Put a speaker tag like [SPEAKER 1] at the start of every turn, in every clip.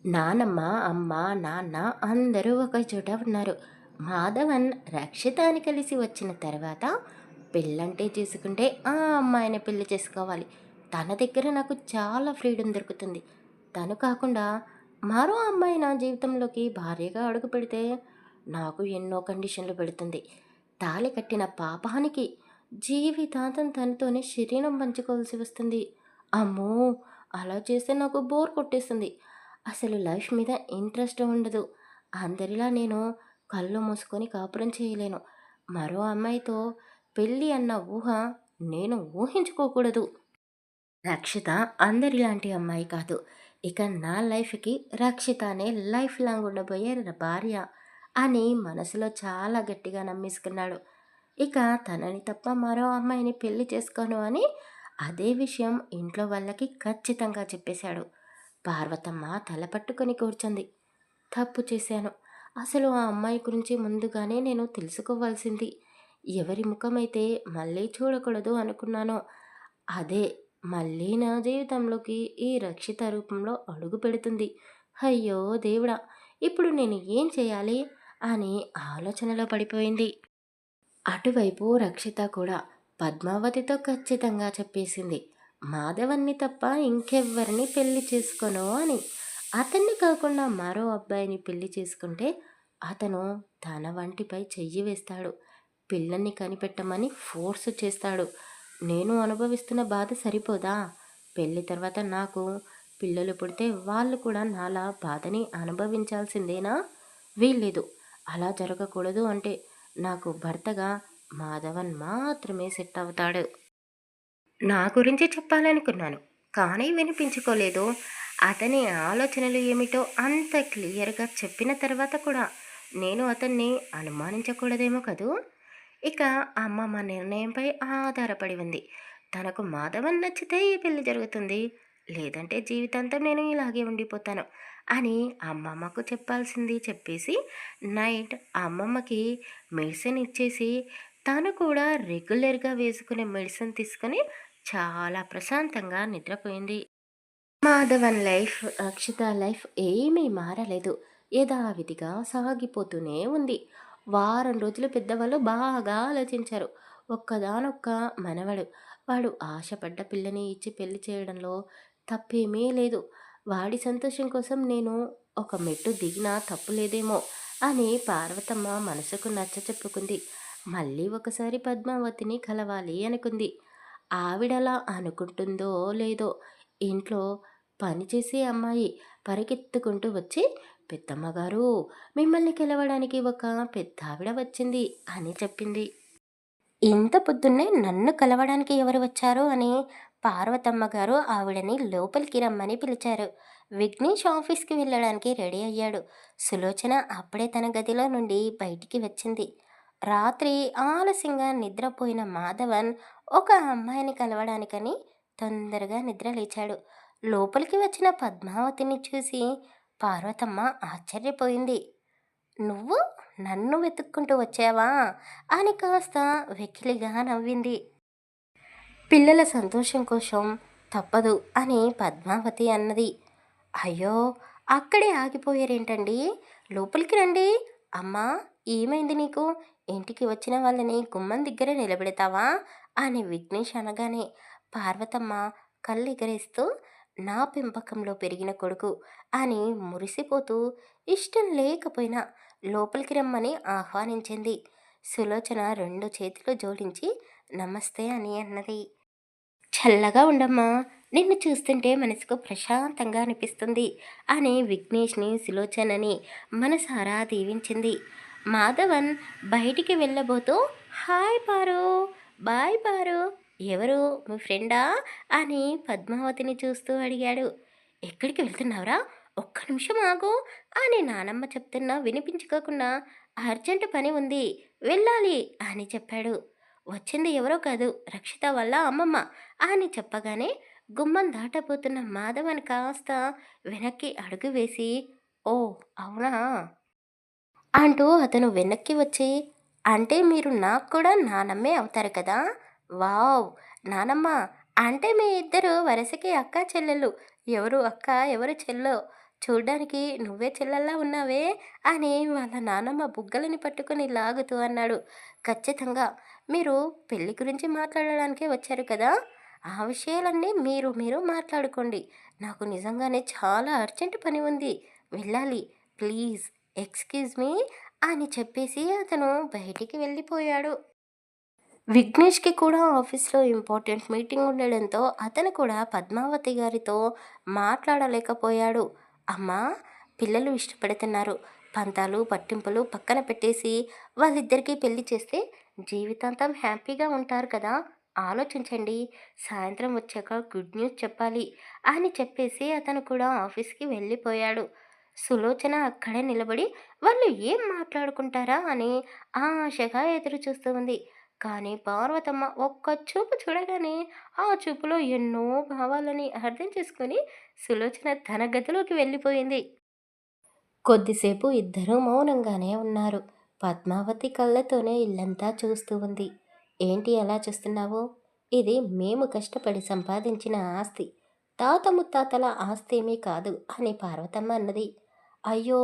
[SPEAKER 1] నానమ్మ, అమ్మ, నాన్న అందరూ ఒక చోట ఉన్నారు. మాధవన్ రక్షితాని కలిసి వచ్చిన తర్వాత పెళ్ళంటే చేసుకుంటే ఆ అమ్మాయిని పెళ్లి చేసుకోవాలి. తన దగ్గర నాకు చాలా ఫ్రీడమ్ దొరుకుతుంది. తను కాకుండా మరో అమ్మాయి నా జీవితంలోకి భార్యగా అడుగు పెడితే నాకు ఎన్నో కండిషన్లు పెడుతుంది. తాళి కట్టిన పాపానికి జీవితాంతం తనతోనే శరీరం పంచుకోవాల్సి వస్తుంది. అమ్మో! అలా చేస్తే నాకు బోర్ కొట్టేస్తుంది. అసలు లైఫ్ మీద ఇంట్రెస్ట్ ఉండదు. అందరిలా నేను కళ్ళు మూసుకొని కాపురం చేయలేను. మరో అమ్మాయితో పెళ్ళి అన్న ఊహ నేను ఊహించుకోకూడదు. రక్షిత అందరిలాంటి అమ్మాయి కాదు. ఇక నా లైఫ్‌కి రక్షితనే లైఫ్ లాంగ్ ఉండబోయే భార్య అని మనసులో చాలా గట్టిగా నమ్మేసుకున్నాడు. ఇక తనని తప్ప మరో అమ్మాయిని పెళ్లి చేసుకోను అని అదే విషయం ఇంట్లో వాళ్ళకి ఖచ్చితంగా చెప్పేశాడు. పార్వతమ్మ తల పట్టుకొని కూర్చుంది. తప్పు చేశాను. అసలు ఆ అమ్మాయి గురించి ముందుగానే నేను తెలుసుకోవాల్సింది. ఎవరి ముఖమైతే మళ్ళీ చూడకూడదు అనుకున్నానో అదే మళ్ళీ నా జీవితంలోకి ఈ రక్షిత రూపంలో అడుగు పెడుతుంది. అయ్యో దేవుడా! ఇప్పుడు నేను ఏం చేయాలి అని ఆలోచనలో పడిపోయింది. అటువైపు రక్షిత కూడా పద్మావతితో ఖచ్చితంగా చెప్పేసింది. మాధవన్ని తప్ప ఇంకెవ్వరిని పెళ్లి చేసుకోను అని. అతన్ని కాకుండా మరో అబ్బాయిని పెళ్లి చేసుకుంటే అతను తన వంటిపై చెయ్యి వేస్తాడు. పిల్లల్ని కనిపెట్టమని ఫోర్స్ చేస్తాడు. నేను అనుభవిస్తున్న బాధ సరిపోదా? పెళ్లి తర్వాత నాకు పిల్లలు పుడితే వాళ్ళు కూడా నాలా బాధని అనుభవించాల్సిందేనా? వీల్లేదు. అలా జరగకూడదు అంటే నాకు భర్తగా మాధవన్ మాత్రమే సెట్ అవుతాడు. నా గురించి చెప్పాలనుకున్నాను. కానీ వినిపించుకోలేదు. అతని ఆలోచనలు ఏమిటో అంత క్లియర్‌గా చెప్పిన తర్వాత కూడా నేను అతన్ని అనుమానించకూడదేమో కదూ! ఇక అమ్మమ్మ నిర్ణయంపై ఆధారపడి ఉంది. తనకు మాధవన్ నచ్చితే ఈ పెళ్లి జరుగుతుంది. లేదంటే జీవితాంతం నేను ఇలాగే ఉండిపోతాను అని అమ్మమ్మకు చెప్పాల్సింది చెప్పేసి నైట్ అమ్మమ్మకి మెడిసిన్ ఇచ్చేసి తను కూడా రెగ్యులర్‌గా వేసుకునే మెడిసిన్ తీసుకొని చాలా ప్రశాంతంగా నిద్రపోయింది. మాధవన్ లైఫ్, అక్షిత లైఫ్ ఏమీ మారలేదు. యథావిధిగా సాగిపోతూనే ఉంది. వారం రోజులు పెద్దవాళ్ళు బాగా ఆలోచించారు. ఒక్కగానొక్క మనవడు. వాడు ఆశపడ్డ పిల్లని ఇచ్చి పెళ్లి చేయడంలో తప్పేమీ లేదు. వాడి సంతోషం కోసం నేను ఒక మెట్టు దిగినా తప్పు లేదేమో అని పార్వతమ్మ మనసుకు నచ్చచెప్పుకుంది. మళ్ళీ ఒకసారి పద్మావతిని కలవాలి అనుకుంది. ఆవిడలా అనుకుంటుందో లేదో ఇంట్లో పనిచేసే అమ్మాయి పరిగెత్తుకుంటూ వచ్చి, "పెద్దమ్మగారు, మిమ్మల్ని కలవడానికి ఒక పెద్దావిడ వచ్చింది" అని చెప్పింది. ఇంత పొద్దున్నే నన్ను కలవడానికి ఎవరు వచ్చారు అని పార్వతమ్మ గారు ఆవిడని లోపలికి రమ్మని పిలిచారు. విఘ్నేష్ ఆఫీస్కి వెళ్ళడానికి రెడీ అయ్యాడు. సులోచన అప్పుడే తన గదిలో నుండి బయటికి వచ్చింది. రాత్రి ఆలస్యంగా నిద్రపోయిన మాధవన్ ఒక అమ్మాయిని కలవడానికని తొందరగా నిద్ర లేచాడు. లోపలికి వచ్చిన పద్మావతిని చూసి పార్వతమ్మ ఆశ్చర్యపోయింది. "నువ్వు నన్ను వెతుక్కుంటూ వచ్చావా?" అని కాస్త వెకిలిగా నవ్వింది. పిల్లల సంతోషం కోసం తప్పదు అని పద్మావతి అన్నది. అయ్యో! అక్కడే ఆగిపోయారేంటండి? లోపలికి రండి. అమ్మా! ఏమైంది నీకు? ఇంటికి వచ్చిన వాళ్ళని గుమ్మం దగ్గర నిలబెడతావా అని విఘ్నేష్ అనగానే పార్వతమ్మ కళ్ళెగరేస్తూ నా పెంపకంలో పెరిగిన కొడుకు అని మురిసిపోతూ ఇష్టం లేకపోయినా లోపలికి రమ్మని ఆహ్వానించింది. సులోచన రెండు చేతులు జోడించి నమస్తే అని అన్నది. చల్లగా ఉండమ్మా, నిన్ను చూస్తుంటే మనసుకు ప్రశాంతంగా అనిపిస్తుంది అని విఘ్నేష్ని సులోచనని మనసారా దీవించింది. మాధవన్ బయటికి వెళ్ళబోతూ హాయ్ పారు, బాయ్ పారు, ఎవరు మీ ఫ్రెండా అని పద్మావతిని చూస్తూ అడిగాడు. ఎక్కడికి వెళ్తున్నావురా, ఒక్క నిమిషం ఆగు అని నానమ్మ చెప్తున్నా వినిపించుకోకుండా అర్జెంటు పని ఉంది, వెళ్ళాలి అని చెప్పాడు. వచ్చింది ఎవరో కాదు, రక్షిత వల్ల అమ్మమ్మ అని చెప్పగానే గుమ్మం దాటబోతున్న మాధవన్ కాస్త వెనక్కి అడుగు వేసి, ఓ అవునా అంటూ అతను వెనక్కి వచ్చి, అంటే మీరు నాకు కూడా నానమ్మే అవుతారు కదా, వావ్ నానమ్మ, అంటే మీ ఇద్దరు వరుసకి అక్క చెల్లెలు, ఎవరు అక్క ఎవరు చెల్లో చూడ్డానికి నువ్వే చెల్లెల్లా ఉన్నావే అని వాళ్ళ నాన్నమ్మ బుగ్గలని పట్టుకొని లాగుతూ అన్నాడు. ఖచ్చితంగా మీరు పెళ్లి గురించి మాట్లాడడానికే వచ్చారు కదా! ఆ విషయాలన్నీ మీరు మాట్లాడుకోండి. నాకు నిజంగానే చాలా అర్జెంట్ పని ఉంది. వెళ్ళాలి. ప్లీజ్ ఎక్స్‌క్యూజ్ మీ అని చెప్పేసి అతను బయటికి వెళ్ళిపోయాడు. విఘ్నేష్‌కి కూడా ఆఫీస్‌లో ఇంపార్టెంట్ మీటింగ్ ఉండడంతో అతను కూడా పద్మావతి గారితో మాట్లాడలేకపోయాడు. అమ్మా! పిల్లలు ఇష్టపడుతున్నారు. పంతాలు, పట్టింపులు పక్కన పెట్టేసి వాళ్ళిద్దరికీ పెళ్లి చేస్తే జీవితాంతం హ్యాపీగా ఉంటారు కదా! ఆలోచించండి. సాయంత్రం వచ్చాక గుడ్ న్యూస్ చెప్పాలి అని చెప్పేసి అతను కూడా ఆఫీస్‌కి వెళ్ళిపోయాడు. సులోచన అక్కడే నిలబడి వాళ్ళు ఏం మాట్లాడుకుంటారా అని ఆశగా ఎదురు చూస్తూ ఉంది. కానీ పార్వతమ్మ ఒక్క చూపు చూడగానే ఆ చూపులో ఎన్నో భావాలని అర్థం చేసుకొని సులోచన తన గదిలోకి వెళ్ళిపోయింది. కొద్దిసేపు ఇద్దరూ మౌనంగానే ఉన్నారు. పద్మావతి కళ్ళతోనే ఇల్లంతా చూస్తూ ఉంది. ఏంటి అలా చూస్తున్నావు? ఇది మేము కష్టపడి సంపాదించిన ఆస్తి. తాత ముత్తాతల ఆస్తేమీ కాదు అని పార్వతమ్మ అన్నది. అయ్యో!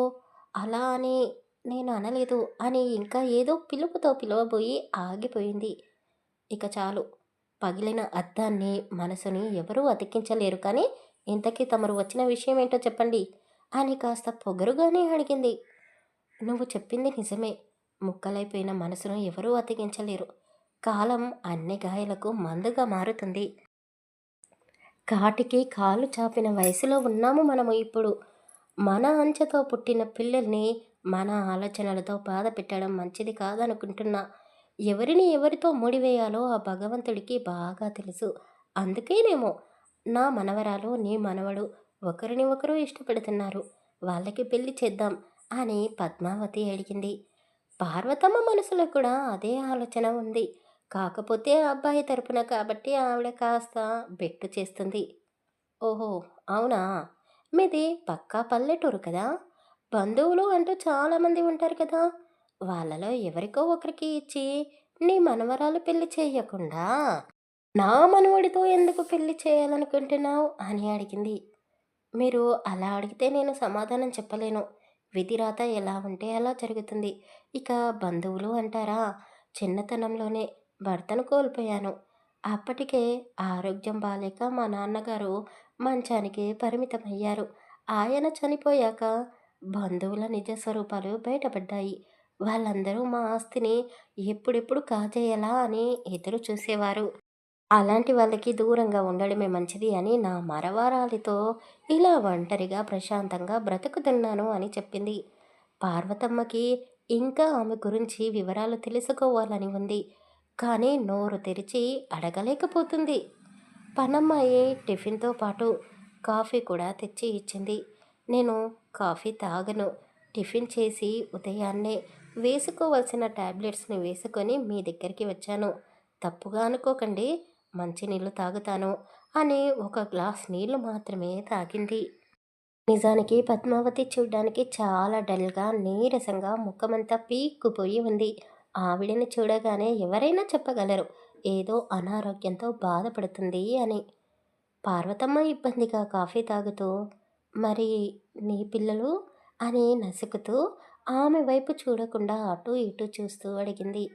[SPEAKER 1] అలా అని నేను అనలేదు అని ఇంకా ఏదో పిలుపుతో పిలవబోయి ఆగిపోయింది. ఇక చాలు. పగిలిన అద్దాన్ని, మనసుని ఎవరూ అతికించలేరు కానీ, ఇంతకీ తమరు వచ్చిన విషయమేంటో చెప్పండి అని కాస్త పొగరుగానే అడిగింది. నువ్వు చెప్పింది నిజమే. ముక్కలైపోయిన మనసును ఎవరూ అతికించలేరు. కాలం అన్ని గాయాలకు మందుగా మారుతుంది. కాటికి కాలు చాపిన వయసులో ఉన్నాము మనము ఇప్పుడు. మన అంచెతో పుట్టిన పిల్లల్ని మన ఆలోచనలతో బాధ పెట్టడం మంచిది కాదనుకుంటున్నా. ఎవరిని ఎవరితో ముడివేయాలో ఆ భగవంతుడికి బాగా తెలుసు. అందుకేనేమో నా మనవరాలు, నీ మనవడు ఒకరిని ఒకరు ఇష్టపడుతున్నారు. వాళ్ళకి పెళ్లి చేద్దాం అని పద్మావతి అడిగింది. పార్వతమ్మ మనసులో కూడా అదే ఆలోచన ఉంది. కాకపోతే ఆ అబ్బాయి తరపున కాబట్టి ఆవిడ కాస్త బెట్టు చేస్తుంది. ఓహో! అవునా? మీది పక్కా పల్లెటూరు కదా! బంధువులు అంటూ చాలామంది ఉంటారు కదా! వాళ్ళలో ఎవరికో ఒకరికి ఇచ్చి నీ మనవరాలు పెళ్లి చెయ్యకుండా, నా మనవడితో ఎందుకు పెళ్లి చేయాలనుకుంటున్నావు? అని అడిగింది. మీరు అలా అడిగితే నేను సమాధానం చెప్పలేను. విధిరాత ఎలా ఉంటే అలా జరుగుతుంది. ఇక బంధువులు అంటారా? చిన్నతనంలోనే భర్తను కోల్పోయాను. అప్పటికే ఆరోగ్యం బాలేక మా నాన్నగారు మంచానికి పరిమితమయ్యారు. ఆయన చనిపోయాక బంధువుల నిజ స్వరూపాలు బయటపడ్డాయి. వాళ్ళందరూ మా ఆస్తిని ఎప్పుడెప్పుడు కాజేయాలా అని ఎదురు చూసేవారు. అలాంటి వాళ్ళకి దూరంగా ఉండడమే మంచిది అని నా మరవరాలితో ఇలా ఒంటరిగా ప్రశాంతంగా బ్రతుకుతున్నాను అని చెప్పింది. పార్వతమ్మకి ఇంకా ఆమె గురించి వివరాలు తెలుసుకోవాలని ఉంది. కానీ నోరు తెరిచి అడగలేకపోతుంది. పనమ్మాయి టిఫిన్‌తో పాటు కాఫీ కూడా తెచ్చి ఇచ్చింది. నేను కాఫీ తాగను. టిఫిన్ చేసి ఉదయాన్నే వేసుకోవాల్సిన టాబ్లెట్స్‌ని వేసుకొని మీ దగ్గరికి వచ్చాను. తప్పుగా అనుకోకండి. మంచినీళ్ళు తాగుతాను అని ఒక గ్లాస్ నీళ్లు మాత్రమే తాగింది. నిజానికి పద్మావతి చూడ్డానికి చాలా డల్‌గా, నీరసంగా ముఖమంతా పీక్కుపోయి ఉంది. ఆవిడని చూడగానే ఎవరైనా చెప్పగలరు ఏదో అనారోగ్యంతో బాధపడుతుంది అని. పార్వతమ్మ ఇబ్బందిగా కాఫీ తాగుతూ, మరి నీ పిల్లలు? అని నసుకుతూ ఆమె వైపు చూడకుండా అటూ ఇటూ చూస్తూ అడిగింది.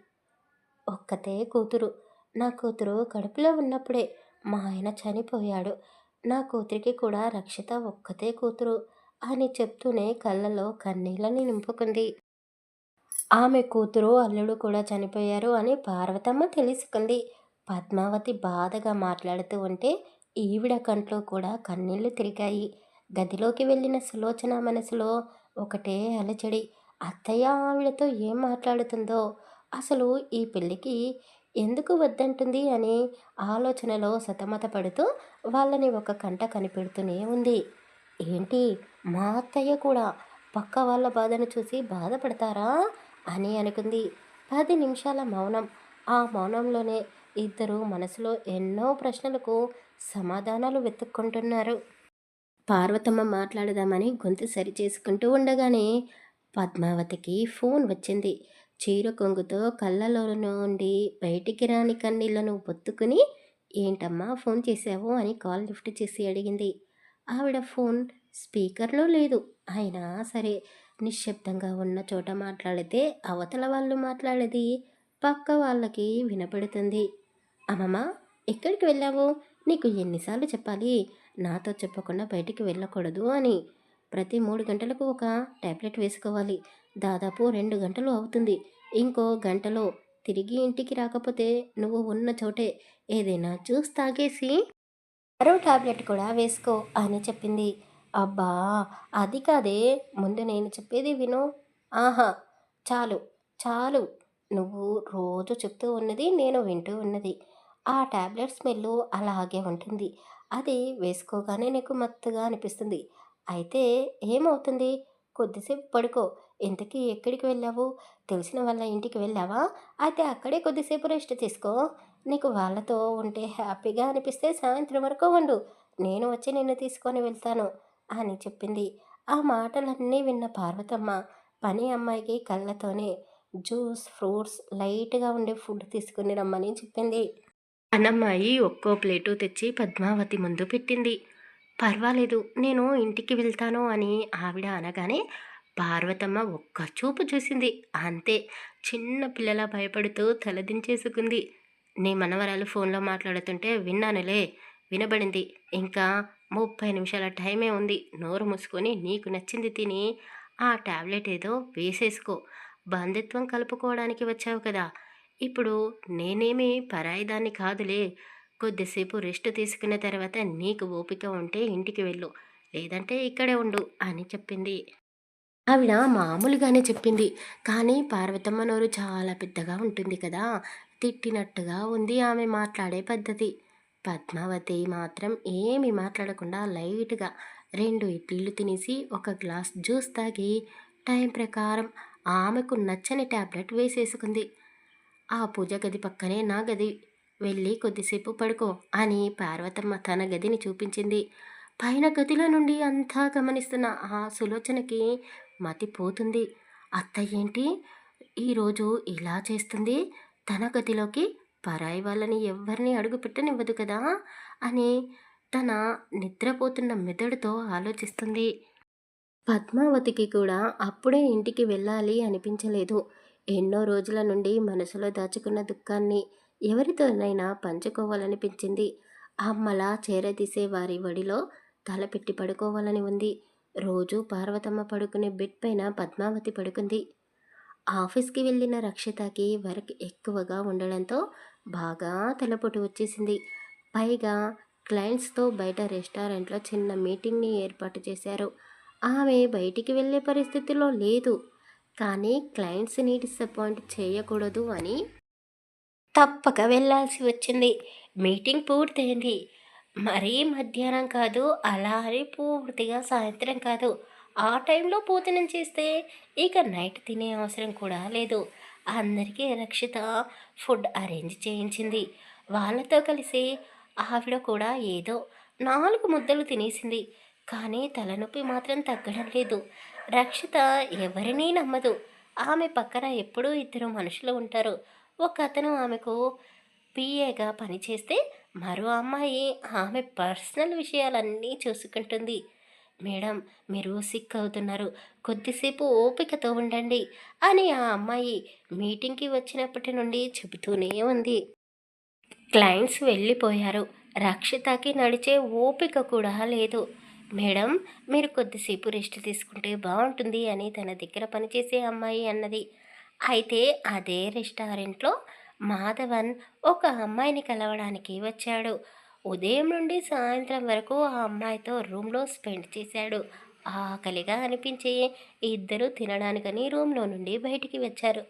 [SPEAKER 1] ఒక్కతే కూతురు. నా కూతురు కడుపులో ఉన్నప్పుడే మా ఆయన చనిపోయాడు. నా కూతురికి కూడా రక్షిత ఒక్కతే కూతురు అని చెప్తూనే కళ్ళలో కన్నీళ్ళని నింపుకుంది. ఆమె కూతురు, అల్లుడు కూడా చనిపోయారు అని పార్వతమ్మ తెలుసుకుంది. పద్మావతి బాధగా మాట్లాడుతూ ఉంటే ఈవిడ కంట్లో కూడా కన్నీళ్లు తిరిగాయి. గదిలోకి వెళ్ళిన సులోచన మనసులో ఒకటే అలజడి. అత్తయ్య ఆవిడతో ఏం మాట్లాడుతుందో, అసలు ఈ పెళ్ళికి ఎందుకు వద్దంటుంది అని ఆలోచనలో సతమతపడుతూ వాళ్ళని ఒక కంట కనిపెడుతూనే ఉంది. ఏంటి, మా అత్తయ్య కూడా పక్క వాళ్ళ బాధను చూసి బాధపడతారా అని అనుకుంది. 10 నిమిషాల మౌనం. ఆ మౌనంలోనే ఇద్దరు మనసులో ఎన్నో ప్రశ్నలకు సమాధానాలు వెతుక్కుంటున్నారు. పార్వతమ్మ మాట్లాడదామని గొంతు సరిచేసుకుంటూ ఉండగానే పద్మావతికి ఫోన్ వచ్చింది. చీర కొంగుతో కళ్ళలో నుండి బయటికి రాని కన్నీళ్లను ఒత్తుకుని ఏంటమ్మా ఫోన్ చేశావు అని కాల్ లిఫ్ట్ చేసి అడిగింది. ఆవిడ ఫోన్ స్పీకర్‌లో లేదు. అయినా సరే నిశ్శబ్దంగా ఉన్న చోట మాట్లాడితే అవతల వాళ్ళు మాట్లాడేది పక్క వాళ్ళకి వినపడుతుంది. అమ్మమ్మ, ఎక్కడికి వెళ్ళావు? నీకు ఎన్నిసార్లు చెప్పాలి? నాతో చెప్పకుండా బయటికి వెళ్ళకూడదు అని. ప్రతి 3 గంటలకు ఒక టాబ్లెట్ వేసుకోవాలి. దాదాపు 2 గంటలు అవుతుంది. ఇంకో గంటలో తిరిగి ఇంటికి రాకపోతే నువ్వు ఉన్న చోటే ఏదైనా జ్యూస్ తాగేసి మరో టాబ్లెట్ కూడా వేసుకో అని చెప్పింది. అబ్బా! అది కాదే, ముందు నేను చెప్పేది విను. ఆహా! చాలు, చాలు. నువ్వు రోజు చెప్తూ ఉన్నది నేను వింటూ ఉన్నది. ఆ టాబ్లెట్ స్మెల్లు అలాగే ఉంటుంది. అది వేసుకోగానే నీకు మత్తుగా అనిపిస్తుంది. అయితే ఏమవుతుంది? కొద్దిసేపు పడుకో. ఇంతకీ ఎక్కడికి వెళ్ళావు? తెలిసిన వాళ్ళ ఇంటికి వెళ్ళావా? అయితే అక్కడే కొద్దిసేపు రెస్ట్ తీసుకో. నీకు వాళ్ళతో ఉంటే హ్యాపీగా అనిపిస్తే సాయంత్రం వరకు ఉండు. నేను వచ్చి నిన్ను తీసుకొని వెళ్తాను అని చెప్పింది. ఆ మాటలన్నీ విన్న పార్వతమ్మ పని అమ్మాయికి కళ్ళతోనే జ్యూస్, ఫ్రూట్స్, లైట్‌గా ఉండే ఫుడ్ తీసుకొని రమ్మని చెప్పింది. అన్నమ్మాయి ఒక్కో ప్లేటు తెచ్చి పద్మావతి ముందు పెట్టింది. పర్వాలేదు, నేను ఇంటికి వెళ్తాను అని ఆవిడ అనగానే పార్వతమ్మ ఒక్క చూపు చూసింది. అంతే, చిన్న పిల్లలా భయపడుతూ తలదించేసుకుంది. నీ మనవరాలు ఫోన్లో మాట్లాడుతుంటే విన్నానులే, వినబడింది. ఇంకా 30 నిమిషాల టైమే ఉంది. నోరు మూసుకొని నీకు నచ్చింది తిని ఆ టాబ్లెట్ ఏదో వేసేసుకో. బంధుత్వం కలుపుకోవడానికి వచ్చావు కదా. ఇప్పుడు నేనేమి పరాయిదాన్ని కాదులే. కొద్దిసేపు రెస్ట్ తీసుకున్న తర్వాత నీకు ఓపిక ఉంటే ఇంటికి వెళ్ళు. లేదంటే ఇక్కడే ఉండు అని చెప్పింది. ఆవిడ మామూలుగానే చెప్పింది. కానీ పార్వతమ్మ నోరు చాలా పెద్దగా ఉంటుంది కదా. తిట్టినట్టుగా ఉంది ఆమె మాట్లాడే పద్ధతి. పద్మావతి మాత్రం ఏమీ మాట్లాడకుండా లైట్‌గా 2 ఇడ్లీలు తినేసి ఒక గ్లాస్ జ్యూస్ తాగి టైం ప్రకారం ఆమెకు నచ్చని టాబ్లెట్ వేసేసుకుంది. ఆ పూజ గది పక్కనే నా గది. వెళ్ళి కొద్దిసేపు పడుకో అని పార్వతమ్మ తన గదిని చూపించింది. పైన గదిలో నుండి అంతా గమనిస్తున్న ఆ సులోచనకి మతిపోతుంది. అత్తయ్య ఏంటి ఈరోజు ఇలా చేస్తుంది? తన గదిలోకి పరాయి వాళ్ళని ఎవ్వరిని అడుగు పెట్టనివ్వదు కదా అని తన నిద్రపోతున్న మెదడుతో ఆలోచిస్తుంది. పద్మావతికి కూడా అప్పుడే ఇంటికి వెళ్ళాలి అనిపించలేదు. ఎన్నో రోజుల నుండి మనసులో దాచుకున్న దుఃఖాన్ని ఎవరితోనైనా పంచుకోవాలనిపించింది. అమ్మలా చేరదీసే వారి వడిలో తలపెట్టి పడుకోవాలని ఉంది. రోజు పార్వతమ్మ పడుకునే బెడ్ పైన పద్మావతి పడుకుంది. ఆఫీస్కి వెళ్ళిన రక్షితకి వర్క్ ఎక్కువగా ఉండడంతో బాగా తలపోటు వచ్చేసింది. పైగా క్లయింట్స్తో బయట రెస్టారెంట్లో చిన్న మీటింగ్ని ఏర్పాటు చేశారు. ఆమె బయటికి వెళ్ళే పరిస్థితిలో లేదు. కానీ క్లయింట్స్ని డిసప్పాయింట్ చేయకూడదు అని తప్పక వెళ్ళాల్సి వచ్చింది. మీటింగ్ పూర్తయింది. మరీ మధ్యాహ్నం కాదు, అలా అని పూర్తిగా సాయంత్రం కాదు. ఆ టైంలో భోజనం చేస్తే ఇక నైట్ తినే అవసరం కూడా లేదు. అందరికీ రక్షిత ఫుడ్ అరేంజ్ చేయించింది. వాళ్ళతో కలిసి ఆవిడ కూడా ఏదో 4 ముద్దలు తినేసింది. కానీ తలనొప్పి మాత్రం తగ్గడం లేదు. రక్షిత ఎవరినీ నమ్మదు. ఆమె పక్కన ఎప్పుడూ ఇద్దరు మనుషులు ఉంటారు. ఒకతను ఆమెకు పిఏగా పనిచేస్తే మరో అమ్మాయి ఆమె పర్సనల్ విషయాలన్నీ చూసుకుంటుంది. మేడం, మీరు సిక్ అవుతున్నారు, కొద్దిసేపు ఓపికతో ఉండండి అని ఆ అమ్మాయి మీటింగ్కి వచ్చినప్పటి నుండి చెబుతూనే ఉంది. క్లయింట్స్ వెళ్ళిపోయారు. రక్షితకి నడిచే ఓపిక కూడా లేదు. మేడం, మీరు కొద్దిసేపు రెస్ట్ తీసుకుంటే బాగుంటుంది అని తన దగ్గర పనిచేసే అమ్మాయి అన్నది. అయితే అదే రెస్టారెంట్లో మాధవన్ ఒక అమ్మాయిని కలవడానికి వచ్చాడు. ఉదయం నుండి సాయంత్రం వరకు ఆ అమ్మాయితో రూమ్లో స్పెండ్ చేశాడు. ఆకలిగా అనిపించి ఇద్దరు తినడానికని రూమ్లో నుండి బయటికి వచ్చారు.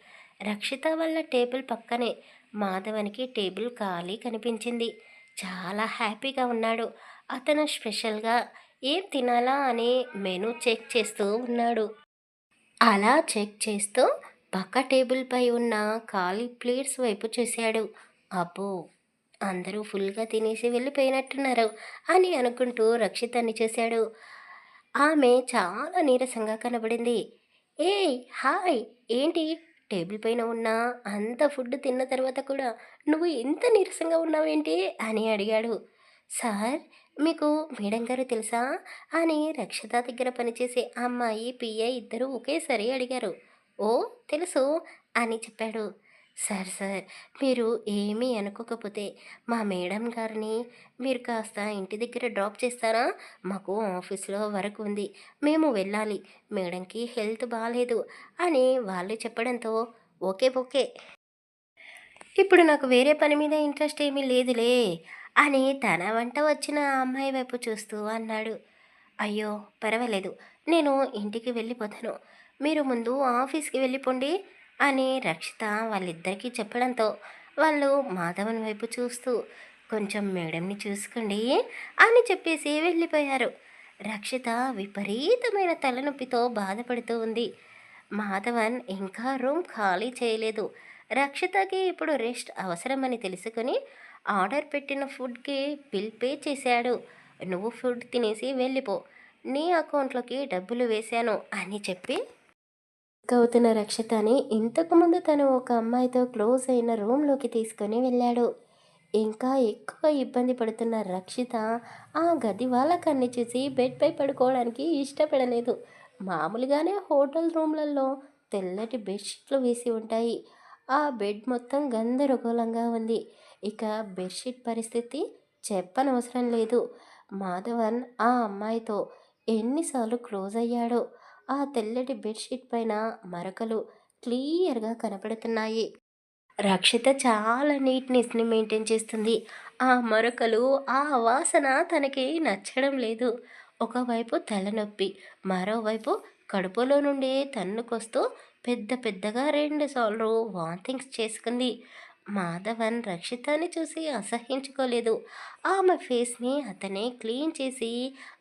[SPEAKER 1] రక్షిత వాళ్ళ టేబుల్ పక్కనే మాధవన్కి టేబుల్ ఖాళీ కనిపించింది. చాలా హ్యాపీగా ఉన్నాడు. అతను స్పెషల్గా ఏం తినాలా అని మెనూ చెక్ చేస్తూ ఉన్నాడు. అలా చెక్ చేస్తూ పక్క టేబుల్పై ఉన్న ఖాళీ ప్లేట్స్ వైపు చూశాడు. అబ్బో! అందరూ ఫుల్గా తినేసి వెళ్ళిపోయినట్టున్నారు అని అనుకుంటూ రక్షితని చూశాడు. ఆమె చాలా నీరసంగా కనబడింది. ఏయ్ హాయ్, ఏంటి టేబుల్ పైన ఉన్న అంత ఫుడ్ తిన్న తర్వాత కూడా నువ్వు ఇంత నీరసంగా ఉన్నావేంటి అని అడిగాడు. సార్, మీకు మేడం గారు తెలుసా అని రక్షిత దగ్గర పనిచేసే అమ్మాయి పియ్య ఇద్దరు ఒకేసారి అడిగారు. ఓ తెలుసు అని చెప్పాడు. సార్ మీరు ఏమీ అనుకోకపోతే మా మేడం గారిని మీరు కాస్త ఇంటి దగ్గర డ్రాప్ చేస్తారా? మాకు ఆఫీస్లో వర్క్ ఉంది, మేము వెళ్ళాలి, మేడంకి హెల్త్ బాగాలేదు అని వాళ్ళు చెప్పడంతో ఓకే ఓకే, ఇప్పుడు నాకు వేరే పని మీద ఇంట్రెస్ట్ ఏమీ లేదులే అని తన వంట వచ్చిన ఆ అమ్మాయి వైపు చూస్తూ అన్నాడు. అయ్యో పర్వాలేదు, నేను ఇంటికి వెళ్ళిపోతాను, మీరు ముందు ఆఫీస్కి వెళ్ళిపోండి అని రక్షిత వాళ్ళిద్దరికీ చెప్పడంతో వాళ్ళు మాధవన్ వైపు చూస్తూ కొంచెం మేడంని చూసుకోండి అని చెప్పేసి వెళ్ళిపోయారు. రక్షిత విపరీతమైన తలనొప్పితో బాధపడుతూ ఉంది. మాధవన్ ఇంకా రూమ్ ఖాళీ చేయలేదు. రక్షితకి ఇప్పుడు రెస్ట్ అవసరమని తెలుసుకుని ఆర్డర్ పెట్టిన ఫుడ్కి బిల్ పే చేశాడు. నువ్వు ఫుడ్ తినేసి వెళ్ళిపో, నీ అకౌంట్లోకి డబ్బులు వేశాను అని చెప్పి అవుతున్న రక్షితని ఇంతకుముందు తను ఒక అమ్మాయితో క్లోజ్ అయిన రూమ్లోకి తీసుకొని వెళ్ళాడు. ఇంకా ఎక్కువ ఇబ్బంది పడుతున్న రక్షిత ఆ గది వాళ్ళకన్ని చూసి బెడ్పై పడుకోవడానికి ఇష్టపడలేదు. మామూలుగానే హోటల్ రూమ్లలో తెల్లటి బెడ్షీట్లు వేసి ఉంటాయి. ఆ బెడ్ మొత్తం గందరగోళంగా ఉంది. ఇక బెడ్షీట్ పరిస్థితి చెప్పనవసరం లేదు. మాధవన్ ఆ అమ్మాయితో ఎన్నిసార్లు క్లోజ్ అయ్యాడో. ఆ తెల్లటి బెడ్షీట్ పైన మరకలు క్లియర్గా కనపడుతున్నాయి. రక్షిత చాలా నీట్నెస్ని మెయింటైన్ చేస్తుంది. ఆ మరకలు, ఆ వాసన తనకి నచ్చడం లేదు. ఒకవైపు తలనొప్పి, మరోవైపు కడుపులో నుండి తన్నుకొస్తూ పెద్ద పెద్దగా 2 సార్లు వాంతింగ్స్ చేసుకుంది. మాధవన్ రక్షితాని చూసి అసహించుకోలేదు. ఆమె ఫేస్ని అతనే క్లీన్ చేసి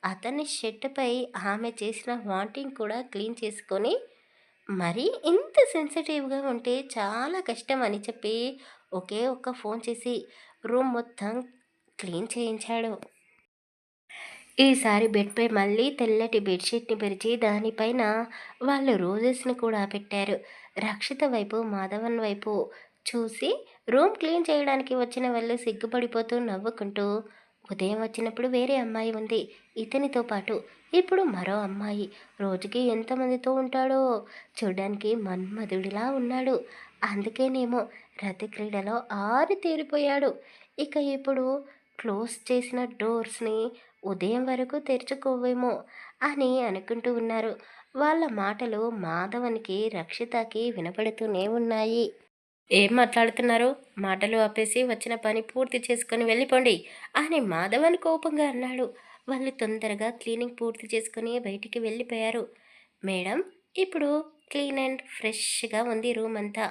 [SPEAKER 1] అతని షర్టుపై ఆమె చేసిన వాంటింగ్ కూడా క్లీన్ చేసుకొని మరి ఇంత సెన్సిటివ్‌గా ఉంటే చాలా కష్టం అని చెప్పి ఒకే ఒక్క ఫోన్ చేసి రూమ్ మొత్తం క్లీన్ చేయించాడు. ఈసారి బెడ్‌పై మళ్ళీ తెల్లటి బెడ్‌షీట్‌ని పరిచి దానిపైన వాళ్ళు రోజెస్‌ని కూడా పెట్టారు. రక్షిత వైపు, మాధవన్ వైపు చూసి రూమ్ క్లీన్ చేయడానికి వచ్చిన వాళ్ళు సిగ్గుపడిపోతూ నవ్వుకుంటూ, ఉదయం వచ్చినప్పుడు వేరే అమ్మాయి ఉంది, ఇతనితో పాటు ఇప్పుడు మరో అమ్మాయి, రోజుకి ఎంతమందితో ఉంటాడో, చూడ్డానికి మన్మధుడిలా ఉన్నాడు, అందుకేనేమో రతి క్రీడలో ఆరితేరిపోయాడు. ఇక ఇప్పుడు క్లోజ్ చేసిన డోర్స్‌ని ఉదయం వరకు తెరుచుకోవేమో అని అనుకుంటూ ఉన్నారు. వాళ్ళ మాటలు మాధవన్‌కి, రక్షితకి వినపడుతూనే ఉన్నాయి. ఏం మాట్లాడుతున్నారు? మాటలు ఆపేసి వచ్చిన పని పూర్తి చేసుకొని వెళ్ళిపోండి అని మాధవన్ కోపంగా అన్నాడు. వాళ్ళు తొందరగా క్లీనింగ్ పూర్తి చేసుకొని బయటికి వెళ్ళిపోయారు. మేడం, ఇప్పుడు క్లీన్ అండ్ ఫ్రెష్‌గా ఉంది రూమ్ అంతా,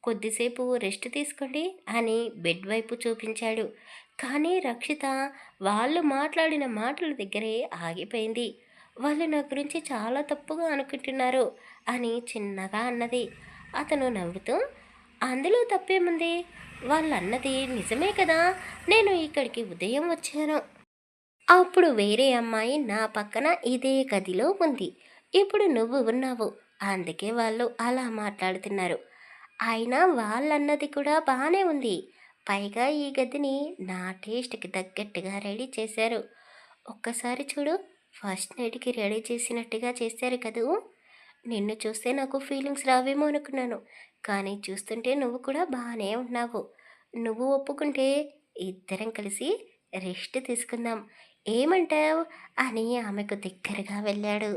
[SPEAKER 1] కొద్దిసేపు రెస్ట్ తీసుకోండి అని బెడ్ వైపు చూపించాడు. కానీ రక్షిత వాళ్ళు మాట్లాడిన మాటల దగ్గరే ఆగిపోయింది. వాళ్ళు నా గురించి చాలా తప్పుగా అనుకుంటున్నారు అని చిన్నగా అన్నది. అతను నవ్వుతూ, అందులో తప్పేముంది, వాళ్ళన్నది నిజమే కదా, నేను ఇక్కడికి ఉదయం వచ్చాను, అప్పుడు వేరే అమ్మాయి నా పక్కన ఇదే గదిలో ఉంది, ఇప్పుడు నువ్వు ఉన్నావు, అందుకే వాళ్ళు అలా మాట్లాడుతున్నారు. అయినా వాళ్ళన్నది కూడా బాగానే ఉంది, పైగా ఈ గదిని నా టేస్ట్కి తగ్గట్టుగా రెడీ చేశారు. ఒక్కసారి చూడు, ఫస్ట్ నైట్కి రెడీ చేసినట్టుగా చేశారు కదూ. నిన్ను చూస్తే నాకు ఫీలింగ్స్ రావేమో అనుకున్నాను, కానీ చూస్తుంటే నువ్వు కూడా బాగానే ఉన్నావు. నువ్వు ఒప్పుకుంటే ఇద్దరం కలిసి రెస్ట్ తీసుకుందాం, ఏమంటావ్ అని ఆమెకు దగ్గరగా వెళ్ళాడు.